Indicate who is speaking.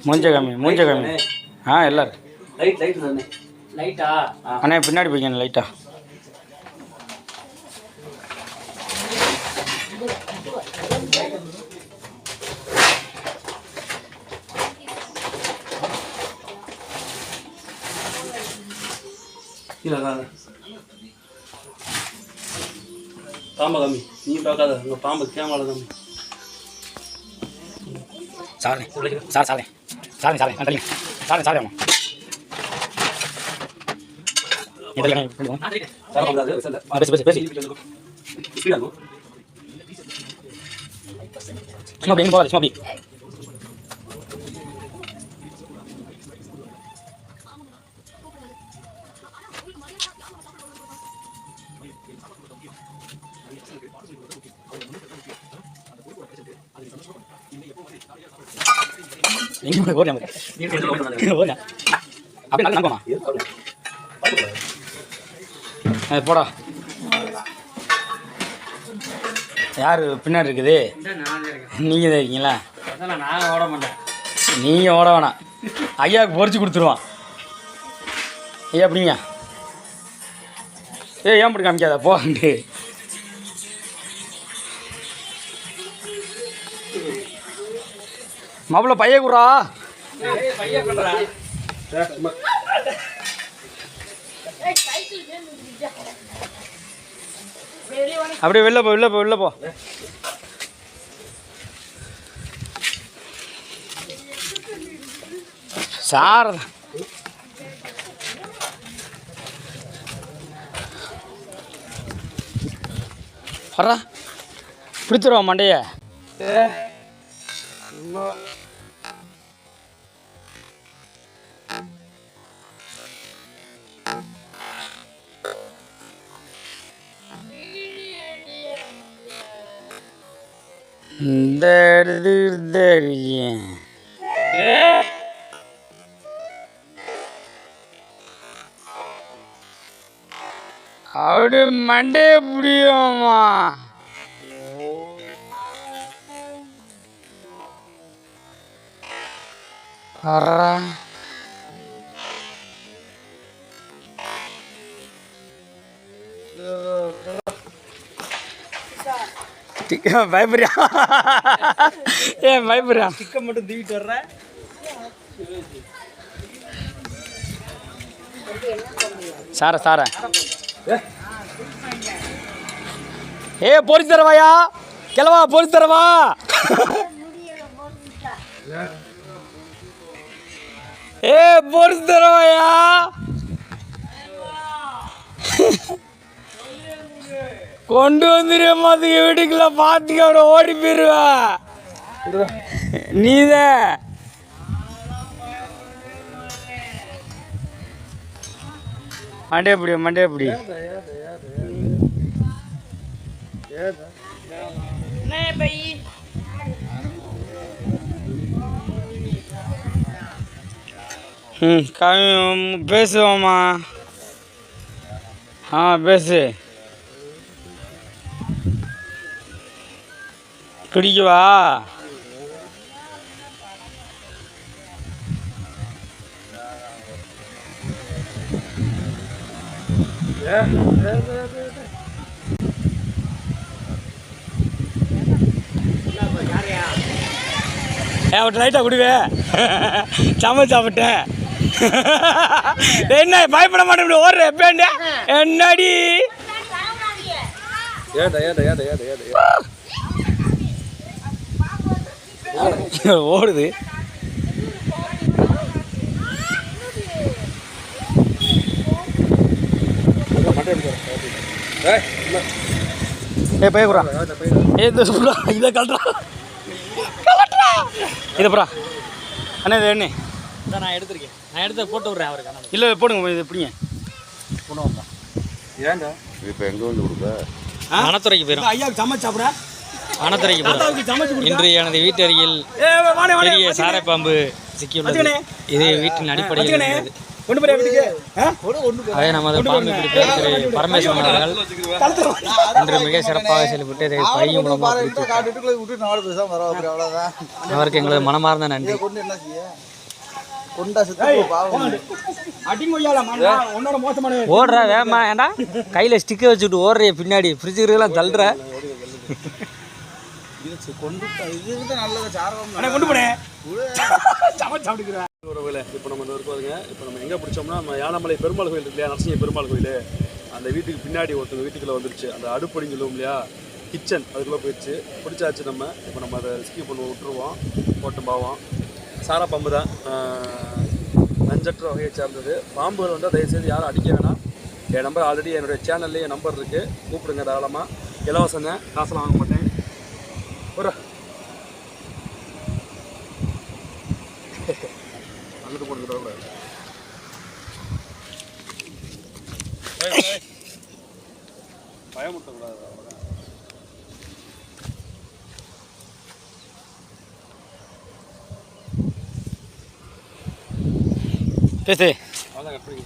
Speaker 1: மூஞ்ச காமி ஆ எல்லாரும்
Speaker 2: லைட்டா
Speaker 1: அண்ணே பின்னாடி போய்க்கணும் லைட்டா.
Speaker 2: பாம்பை கம்மி நீ பார்க்காத உங்க பாம்பு கேமரா கம்மி
Speaker 1: சாலை சாலை சாலை சாலை சாலை சாலை சாலை சாலை ஆமாம் பேசி பேசி பேசி சும்மா அப்படி போகாது சும்மா அப்படி எங்கே ஓடியா ஓடியா அப்படியே நல்லா போமா போடா. யார் பின்னாடி இருக்குது? நீங்கள் தான் இருக்கீங்களா?
Speaker 2: நான் ஓட மாட்டேன்.
Speaker 1: நீங்கள் ஓட வேணாம், ஐயாவுக்கு பொறிச்சு கொடுத்துருவான். ஐயா அப்படிங்க ஏன் இப்படி காமிக்காத போண்டு. மாப்பிள்ள பைய குறா அப்படியே வெளில போ வெளில போ வெளில போ. சார் வர்றா பிடிச்சிருவா மண்டைய. இந்த அப்படி மண்டைய புரியுமா? பயப்படுறியா? ஏன் பயப்படுறியா?
Speaker 2: சிக்கன் மட்டும் தூக்கிட்டு வர்றேன்.
Speaker 1: சார சார ஏ பொறிச்சு தரவாயா கிளவா பொறிச்சு தரவா. ஏ பொறிச்சு தரவாயா. கொண்டு வந்துடுவேன் மாத்துக்க வீட்டுக்குள்ள பார்த்துக்க அவரை ஓடி போயிடுவா. நீதான் மண்டே பிடி மண்டே பிடி. பேசுவோம்மா. ஆ பேசு. பிடிக்குவா? அவட்ட லைட்டாக குடிவே சமைச்சு சாப்பிட்டேன். என்ன பயப்பட மாட்டேன் ஓடுற எப்பேண்ட என்னடி ஓடுது. ஏ பயக்குறா இதை கலட்டுறா இதை புறா அண்ணா இது என்ன
Speaker 2: நான் எடுத்துருக்கேன். நான் எடுத்து போட்டு விட்றேன் அவருக்கு.
Speaker 1: இல்லை போடுங்க இது எப்படிங்க
Speaker 2: கொண்டு வந்தா
Speaker 3: ஏன்டா இப்போ எங்கே வந்து கொடுப்ப?
Speaker 2: வனத்துறைக்கு போயிடும்.
Speaker 1: ஐயாவுக்கு சமைச்சு சாப்பிட்ற
Speaker 2: வனத்துறைக்கு போயிடும். இன்று எனது வீட்டு அருகில் பெரிய சாரைப்பாம்பு சிக்கியுள்ளது. இது வீட்டின் அடிப்படையில்
Speaker 1: கொண்டு போய் வீட்டுக்கு
Speaker 2: அதே நமது பாம்பு பிடிப்பவர் திரு பரமேஸ்வரன் அவர்கள் இன்று மிக சிறப்பாக செயல்பட்டு இதை பையும் மூலமாக பிடித்து அவருக்கு எங்களது மனமார்ந்த நன்றி. ஓடுற வேமா ஏண்டா கையில ஸ்டிக்கை வச்சுட்டு ஓடுற பின்னாடி ஃப்ரிட்ஜுக்கெல்லாம் தள்ளுற.
Speaker 4: இப்போ நம்ம இருக்குதுங்க. இப்போ நம்ம எங்கே பிடிச்சோம்னா நம்ம யானமலை பெருமாள் கோயில் இருக்கு இல்லையா, நரசிங்க பெருமாள் கோயில், அந்த வீட்டுக்கு பின்னாடி ஒருத்தவங்க வீட்டுக்குள்ளே வந்துருச்சு. அந்த அடுப்படின்னு சொல்லுவோம் இல்லையா, கிச்சன், அதுக்குள்ளே போயிடுச்சு. பிடிச்சாச்சு நம்ம. இப்போ நம்ம அதை ரெஸ்கியூ பண்ணி விட்டுருவோம், போட்டு பாவோம். சாரா பாம்பு தான், நஞ்சற்ற வகையை சார்ந்தது. பாம்புகள் வந்து தயவுசெய்து யாரும் அடிக்க வேணாம். என் நம்பர் ஆல்ரெடி என்னுடைய சேனல்லே என் நம்பர் இருக்குது, கூப்பிடுங்க தாராளமாக. இலவசங்க, காசெல்லாம் வாங்க மாட்டேன். ஒரு அங்கிட்டு போட்டு கூடாது. பயமுட்டக்கூடாது.
Speaker 2: பேசு
Speaker 4: அதான் கட் பண்ணி